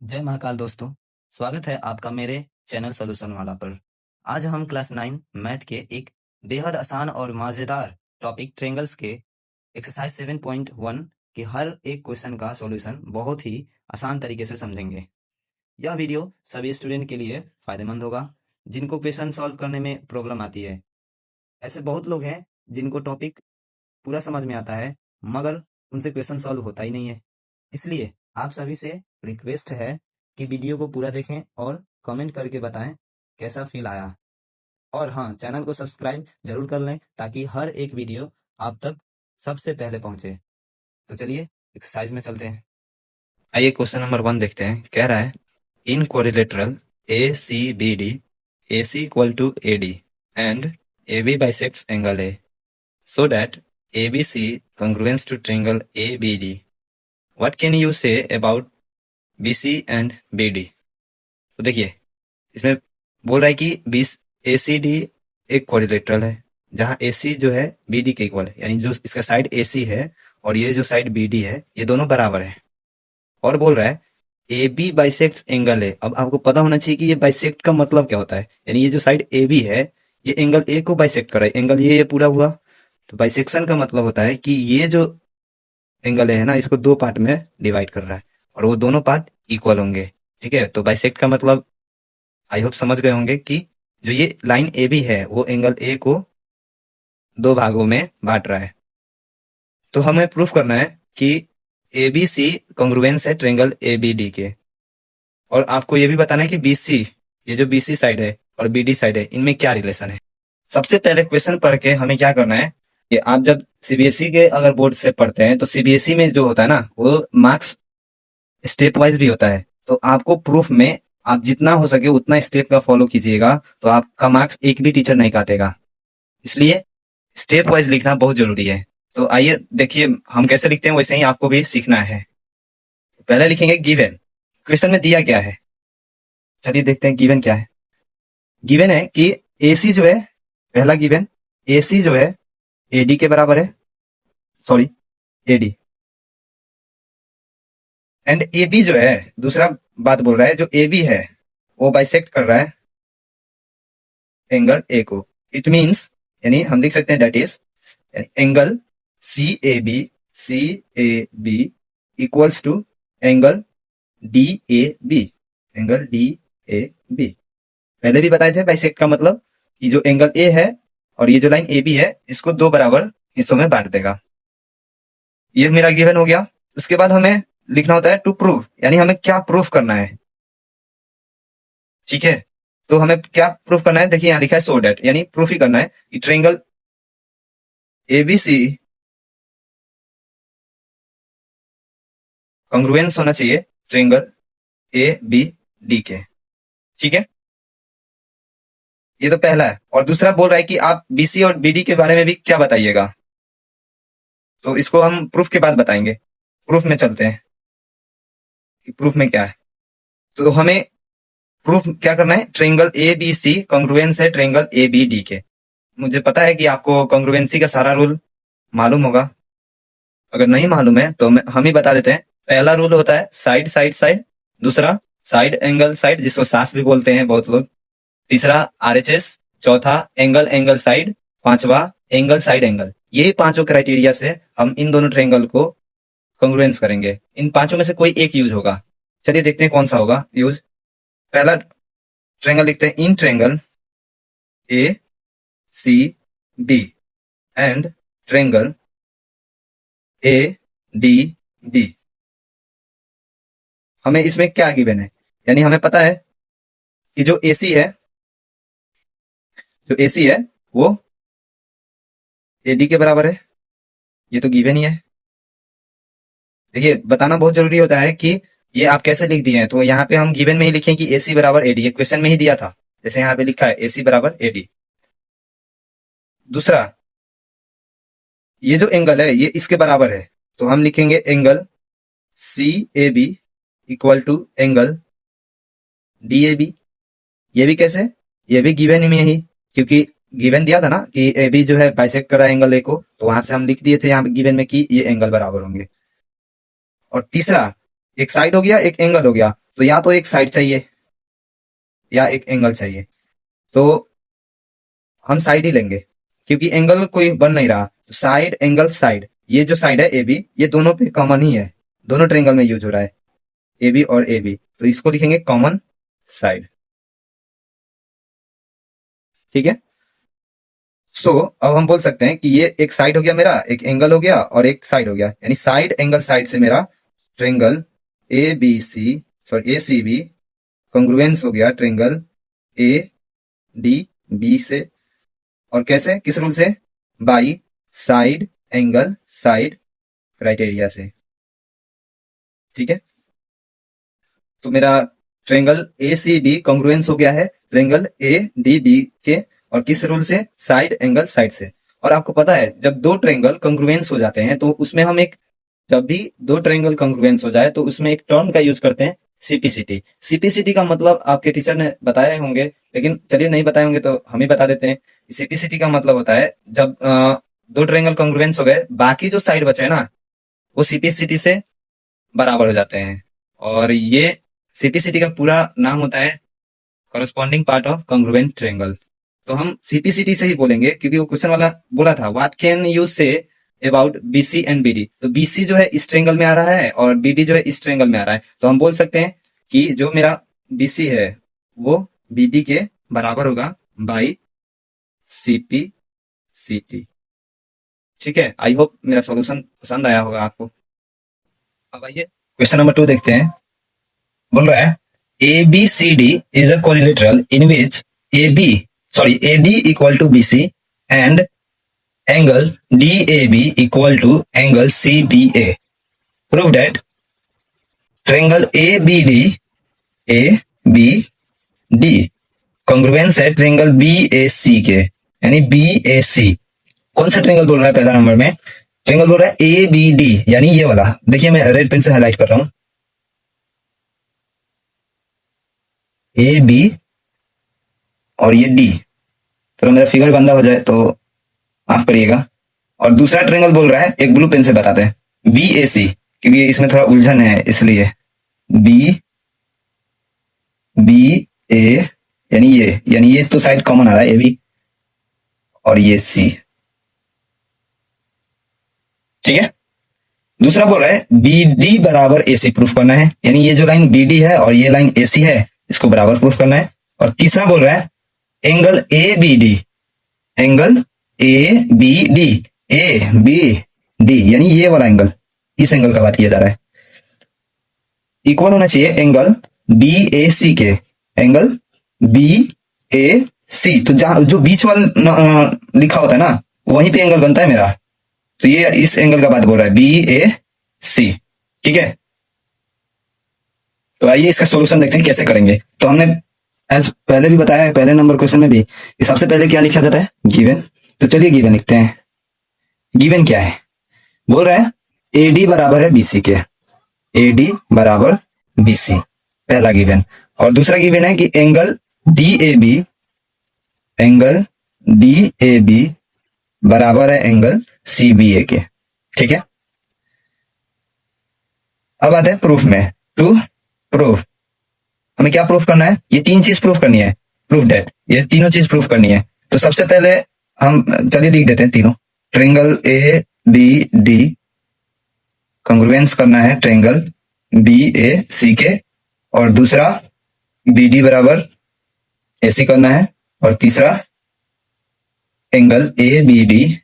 जय महाकाल दोस्तों, स्वागत है आपका मेरे चैनल सॉल्यूशन वाला पर। आज हम क्लास 9 मैथ के एक बेहद आसान और मज़ेदार टॉपिक ट्रायंगल्स के एक्सरसाइज 7.1 के हर एक क्वेश्चन का सॉल्यूशन बहुत ही आसान तरीके से समझेंगे। यह वीडियो सभी स्टूडेंट के लिए फ़ायदेमंद होगा जिनको क्वेश्चन सॉल्व करने में प्रॉब्लम आती है। ऐसे बहुत लोग हैं जिनको टॉपिक पूरा समझ में आता है मगर उनसे क्वेश्चन सॉल्व होता ही नहीं है। इसलिए आप सभी से रिक्वेस्ट है कि वीडियो को पूरा देखें और कमेंट करके बताएं कैसा फील आया। और हाँ, चैनल को सब्सक्राइब जरूर कर लें ताकि हर एक वीडियो आप तक सबसे पहले पहुंचे। तो चलिए एक्सरसाइज में चलते हैं। आइए क्वेश्चन नंबर 1 देखते हैं। कह रहा है in quadrilateral A C B D A C equal to A D and A B bisects angle A so that ABC congruence to triangle ABD. What can you say about BC and BD? तो देखिए इसमें बोल रहा है कि ACD एक कोरिलेटरल है जहां AC जो है BD के इक्वल है, यानी जो इसका साइड AC है और ये जो साइड BD है ये दोनों बराबर है। और बोल रहा है AB बाइसेक्ट्स एंगल है। अब आपको पता होना चाहिए कि ये बाइसेक्ट का मतलब क्या होता है, यानी ये जो साइड AB है ये एंगल A को बाइसेक्ट कर रहा है। एंगल ये पूरा हुआ, तो बाइसेक्शन का मतलब होता है कि ये जो एंगल है ना इसको दो पार्ट में डिवाइड कर रहा है और वो दोनों पार्ट इक्वल होंगे। ठीक है, तो बाइसेक्ट का मतलब आई होप समझ गए होंगे कि जो ये लाइन ए बी है वो एंगल ए को दो भागों में बांट रहा है। तो हमें प्रूफ करना है कि ए बी सी कॉन्ग्रुएंस है ट्रायंगल ए बी डी के। और आपको ये भी बताना है कि बी सी, ये जो बी सी साइड है और बी डी साइड है इनमें क्या रिलेशन है। सबसे पहले क्वेश्चन पढ़ के हमें क्या करना है कि आप जब सीबीएसई के अगर बोर्ड से पढ़ते हैं तो सीबीएसई में जो होता है ना वो मार्क्स स्टेप वाइज भी होता है। तो आपको प्रूफ में आप जितना हो सके उतना स्टेप का फॉलो कीजिएगा तो आपका मार्क्स एक भी टीचर नहीं काटेगा। इसलिए स्टेप वाइज लिखना बहुत जरूरी है। तो आइए देखिए हम कैसे लिखते हैं, वैसे ही आपको भी सीखना है। पहले लिखेंगे गिवन। क्वेश्चन में दिया क्या है, चलिए देखते हैं गिवन क्या है। गिवन है कि एसी जो है, पहला गिवन एसी जो है एडी के बराबर है, sorry AD, and A B जो है, दूसरा बात बोल रहा है जो ए बी है वो बाइसेक्ट कर रहा है एंगल ए को। इट मींस यानी हम लिख सकते हैं that is angle C A B equals to angle D A B, angle D A B. पहले भी बताए थे बाइसेक्ट का मतलब कि जो एंगल ए है और ये जो लाइन ए बी है इसको दो बराबर हिस्सों में बांट देगा। ये मेरा गिवन हो गया। उसके बाद हमें लिखना होता है टू प्रूव, यानी हमें क्या प्रूफ करना है। ठीक है, तो हमें क्या प्रूफ करना है, देखिए यहाँ लिखा है सो डेट, यानी प्रूफ ही करना है कि ट्रायंगल एबीसी कॉन्ग्रुएंस होना चाहिए ट्रायंगल ए बी डी के। ठीक है, ये तो पहला है। और दूसरा बोल रहा है कि आप बीसी और बीडी के बारे में भी क्या बताइएगा, तो इसको हम प्रूफ के बाद बताएंगे। प्रूफ में चलते हैं कि प्रूफ में क्या है। तो हमें प्रूफ क्या करना है, triangle A B C congruence है ट्रायंगल ए बी डी के। मुझे पता है कि आपको कॉन्ग्रुएंसी का सारा रूल मालूम होगा, अगर नहीं मालूम है तो हम ही बता देते हैं। पहला रूल होता है साइड साइड साइड, दूसरा साइड एंगल साइड जिसको सास भी बोलते हैं बहुत लोग, तीसरा आरएचएस, चौथा एंगल एंगल साइड, पांचवा एंगल साइड एंगल। ये पांचों क्राइटेरिया से हम इन दोनों ट्रायंगल को कॉन्ग्रुएंस करेंगे। इन पांचों में से कोई एक यूज होगा, चलिए देखते हैं कौन सा होगा यूज। पहला ट्रायंगल लिखते हैं in triangle A C B and triangle A D D. हमें इसमें क्या गिवन है, यानी हमें पता है कि जो एसी है, जो एसी है वो एडी के बराबर है, ये तो गिवन ही है। देखिए बताना बहुत जरूरी होता है कि ये आप कैसे लिख दिए हैं, तो यहाँ पे हम गिवन में ही लिखें कि एसी बराबर एडी, ये क्वेश्चन में ही दिया था, जैसे यहाँ पे लिखा है एसी बराबर एडी। दूसरा ये जो एंगल है ये इसके बराबर है, तो हम लिखेंगे angle C A B equal to angle D A B. ये भी कैसे, ये भी गिवन में ही, क्योंकि गिवन दिया था ना कि ए बी जो है बाइसेक्ट कर रहा है एंगल ए को, तो वहां से हम लिख दिए थे यहाँ गिवन में कि ये एंगल बराबर होंगे। और तीसरा एक साइड हो गया एक एंगल हो गया, तो या तो एक साइड चाहिए या एक एंगल चाहिए, तो हम साइड ही लेंगे क्योंकि एंगल कोई बन नहीं रहा। तो साइड एंगल साइड, ये जो साइड है ए बी, ये दोनों पे कॉमन ही है, दोनों ट्रायंगल में यूज हो रहा है ए बी और ए बी, तो इसको लिखेंगे कॉमन साइड। ठीक है, सो अब हम बोल सकते हैं कि ये एक साइड हो गया मेरा, एक एंगल हो गया और एक साइड हो गया, यानी साइड एंगल साइड से मेरा triangle A B C, sorry A C B congruence हो गया ट्रायंगल ए डी बी से। और कैसे, किस रूल से? By side angle side criteria से। ठीक है, तो मेरा triangle A C B congruence हो गया है ट्रायंगल ए डी बी के, और किस रूल से? साइड एंगल साइड से। और आपको पता है जब दो ट्रायंगल कॉन्ग्रुएंस हो जाते हैं तो उसमें हम एक, जब भी दो ट्रायंगल कॉन्ग्रुएंस हो जाए तो उसमें एक टर्म का यूज करते हैं, सीपीसीटी। सीपीसीटी का मतलब आपके टीचर ने बताए होंगे, लेकिन चलिए नहीं बताए होंगे तो हम ही बता देते हैं। सीपीसीटी का मतलब होता है जब दो ट्रायंगल कॉन्ग्रुएंस हो गए, बाकी जो साइड बचे ना वो सीपीसीटी से बराबर हो जाते हैं, और ये सीपीसीटी का पूरा नाम होता है corresponding part of congruent triangle. तो हम सीपीसीटी से ही बोलेंगे क्योंकि वो क्वेश्चन वाला बोला था what can you say about BC and BD. तो बीसी जो है इस ट्रायंगल में आ रहा है और बीडी जो है इस ट्रायंगल में आ रहा है, तो हम बोल सकते हैं कि जो मेरा बीसी है वो बीडी के बराबर होगा बाई सीपीसीटी। ठीक है, आई होप मेरा सॉल्यूशन पसंद आया होगा आपको। अब आइए क्वेश्चन नंबर 2 देखते हैं। बोल रहा है A B C D is a quadrilateral in which A D equal to B C and angle D A B equal to angle C B A. Prove that triangle A B D congruence है triangle B A C के, यानी B A सी। कौन सा triangle बोल रहा है? पहला number में ट्रायंगल बोल रहा है ए बी डी, यानी ये वाला। देखिए मैं रेड पेन से हाईलाइट कर रहा हूं, ए बी और ये डी। तो मेरा फिगर गंदा हो जाए तो माफ करिएगा। और दूसरा ट्रायंगल बोल रहा है, एक ब्लू पेन से बताते हैं, बी ए सी, क्योंकि इसमें थोड़ा उलझन है इसलिए। बी ए यानी ये तो साइड कॉमन आ रहा है ए बी, और ये सी। ठीक है, दूसरा बोल रहा है बी डी बराबर ए सी प्रूफ करना है, यानी ये जो लाइन बी डी है और ये लाइन ए सी है इसको बराबर प्रूफ करना है। और तीसरा बोल रहा है एंगल ए बी डी, यानी ये वाला एंगल, इस एंगल का बात किया जा रहा है, इक्वल होना चाहिए एंगल बी ए सी के, एंगल बी ए सी। तो जहां जो बीच वाला लिखा होता है ना वहीं पे एंगल बनता है मेरा, तो ये इस एंगल का बात बोल रहा है बी ए सी। ठीक है, तो आइए इसका सॉल्यूशन देखते हैं कैसे करेंगे। तो हमने एज पहले भी बताया है, पहले नंबर क्वेश्चन में भी, सबसे पहले क्या लिखा जाता है? गिवन। तो चलिए गिवन लिखते हैं। गिवन क्या है? बोल रहा है ए डी बराबर है बीसी के, ए डी बराबर बीसी, पहला गिवन। और दूसरा गिवन है कि एंगल डी ए बी बराबर है एंगल सी बी ए के। ठीक है, अब आते हैं प्रूफ में। टू प्रूफ, हमें क्या प्रूफ करना है? ये तीन चीज प्रूफ करनी है, प्रूफ दैट, ये तीनों चीज प्रूफ करनी है। तो सबसे पहले हम चलिए लिख देते हैं तीनों। Triangle A B D congruence करना है ट्रायंगल बी ए सी के, और दूसरा बी डी बराबर ए सी करना है, और तीसरा एंगल ए बी डी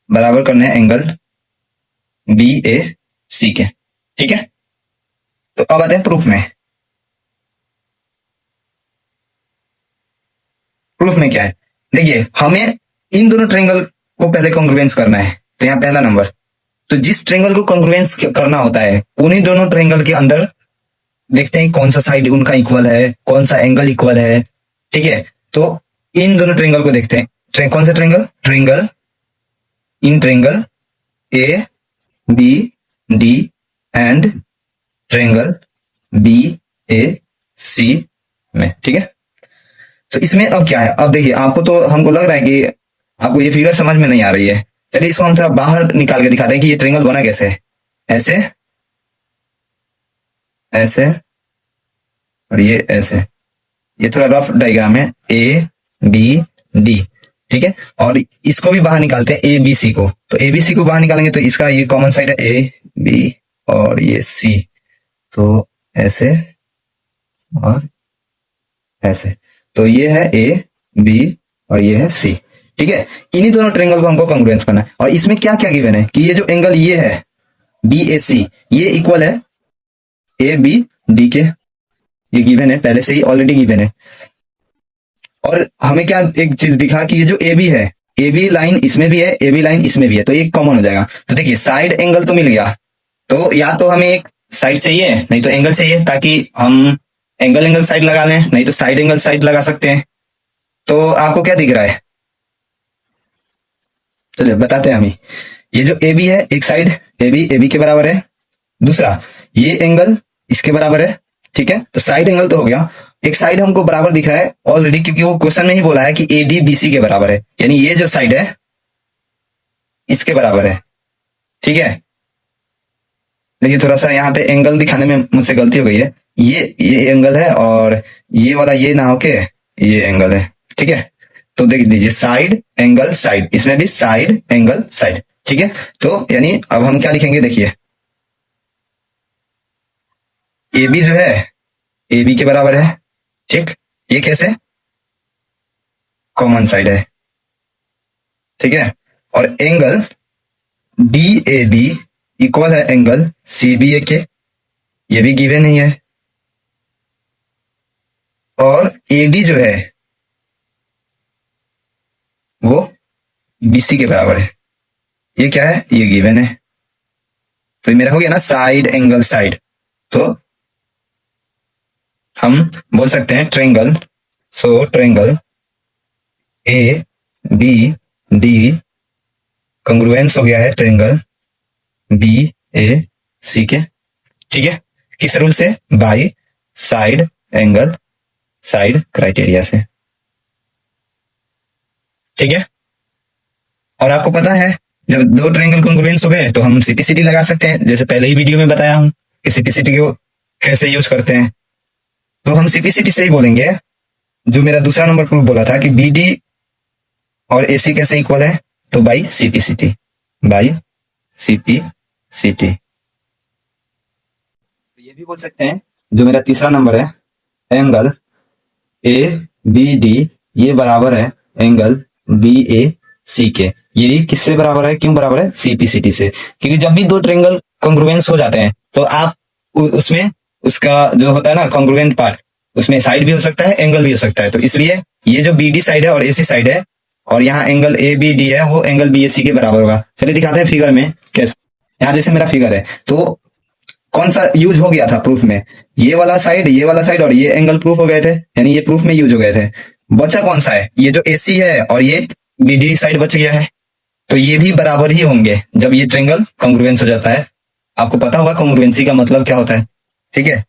बराबर करना है एंगल बी ए सी के। ठीक है, तो अब आते हैं प्रूफ में। प्रूफ में क्या है? देखिए हमें इन दोनों ट्रायंगल को पहले कॉन्ग्रुएंस करना है, तो यहाँ पहला नंबर, तो जिस ट्रायंगल को कॉन्ग्रुएंस करना होता है उन्हीं दोनों ट्रायंगल के अंदर देखते हैं कौन सा साइड उनका इक्वल है, कौन सा एंगल इक्वल है। ठीक है, तो इन दोनों ट्रायंगल को देखते हैं। कौन सा triangle? Triangle A B D and triangle B A C में। ठीक है, तो इसमें अब क्या है? अब देखिए आपको तो, हमको लग रहा है कि आपको ये फिगर समझ में नहीं आ रही है। चलिए इसको हम थोड़ा बाहर निकाल के दिखाते हैं कि ये ट्रायंगल बना कैसे है। ऐसे ऐसे और ये ऐसे, ये थोड़ा रफ डायग्राम है, ए बी डी, ठीक है। और इसको भी बाहर निकालते हैं ए बी सी को, तो ए बी सी को बाहर निकालेंगे तो इसका ये कॉमन साइड है ए बी और ये सी, तो ऐसे और ऐसे, तो ये है ए बी और ये है सी, ठीक है। इन्हीं दोनों ट्रायंगल को हमको कॉन्ग्रुएंस करना है। और इसमें क्या क्या गिवन है कि ये जो एंगल ये है बी ए सी, ये इक्वल है ए बी डी के, ये गिवन है, पहले से ही ऑलरेडी गिवन है। और हमें क्या एक चीज दिखा कि ये जो ए बी है, ए बी लाइन इसमें भी है, ए बी लाइन इसमें भी है, तो एक कॉमन हो जाएगा। तो देखिए साइड एंगल तो मिल गया, तो या तो हमें एक साइड चाहिए नहीं तो एंगल चाहिए, ताकि हम एंगल एंगल साइड लगा लें, नहीं तो साइड एंगल साइड लगा सकते हैं। तो आपको क्या दिख रहा है, चलिए बताते हैं हमें। ये जो ए बी है, एक साइड ए बी के बराबर है, दूसरा ये एंगल इसके बराबर है, ठीक है। तो साइड एंगल तो हो गया, एक साइड हमको बराबर दिख रहा है ऑलरेडी, क्योंकि वो क्वेश्चन में ही बोला है कि ए डी बी सी के बराबर है, यानी ये जो साइड है इसके बराबर है, ठीक है। देखिए थोड़ा सा यहाँ पे एंगल दिखाने में मुझसे गलती हो गई है, ये एंगल है और ये वाला ये ना होके ये एंगल है, ठीक है। तो देख लीजिए साइड एंगल साइड, इसमें भी साइड एंगल साइड, ठीक है। तो यानी अब हम क्या लिखेंगे, देखिए ए बी जो है ए बी के बराबर है, ठीक, ये कैसे कॉमन साइड है, ठीक है। और angle D A B equal है एंगल सी बी ए के, ये भी गिवन ही है। और ए डी जो है वो बी सी के बराबर है, ये क्या है, ये गिवन है। तो ये मेरा हो गया ना साइड एंगल साइड। तो हम बोल सकते हैं triangle, so triangle A B D congruence हो गया है ट्रायंगल बी ए सी के, ठीक है। किस रूल से, by side angle side criteria से, ठीक है। और आपको पता है जब दो ट्रायंगल कंग्रुएंस हो गए तो हम सीपीसीटी लगा सकते हैं, जैसे पहले ही वीडियो में बताया हूं कि सीपीसीटी को कैसे यूज करते हैं। तो हम सीपीसीटी से ही बोलेंगे, जो मेरा दूसरा नंबर प्रूफ बोला था कि बी डी और एसी कैसे इक्वल है, तो बाई सीपीसीटी, बाई सीपीसीटी। ये भी बोल सकते हैं, जो मेरा तीसरा नंबर है एंगल ए बी डी ये बराबर है एंगल बी ए सी के, ये किससे बराबर है, क्यों बराबर है, सीपीसीटी से। क्योंकि जब भी दो ट्रायंगल कॉन्ग्रुएंस हो जाते हैं तो आप उसमें उसका जो होता है ना कॉन्ग्रुएंट पार्ट, उसमें साइड भी हो सकता है एंगल भी हो सकता है। तो इसलिए ये जो बी डी साइड है और एसी साइड है और यहाँ एंगल ए बी डी है वो एंगल बी ए सी के बराबर होगा। चलिए दिखाते हैं फिगर में कैसे। यहाँ जैसे मेरा फिगर है तो कौन सा यूज हो गया था प्रूफ में, ये वाला साइड और ये एंगल प्रूफ हो गए थे, यानी ये प्रूफ में यूज हो गए थे। बचा कौन सा है, ये जो एसी है और ये बी डी साइड बच गया है, तो ये भी बराबर ही होंगे जब ये ट्रायंगल कॉन्ग्रुएंस हो जाता है। आपको पता होगा कॉन्ग्रुएंसी का मतलब क्या होता है, ठीक है।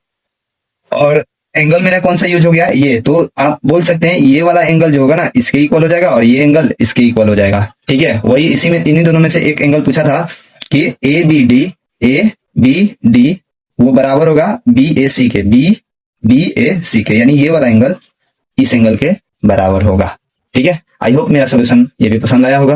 और एंगल मेरा कौन सा यूज हो गया, ये, तो आप बोल सकते हैं ये वाला एंगल जो होगा ना इसके इक्वल हो जाएगा और ये एंगल इसके इक्वल हो जाएगा, ठीक है। वही इसी में इन्हीं दोनों में से एक एंगल पूछा था कि ए बी डी वो बराबर होगा बी ए सी के, बी ए सी के, यानी ये वाला एंगल इस एंगल के बराबर होगा, ठीक है। आई होप मेरा सोल्यूशन ये भी पसंद आया होगा।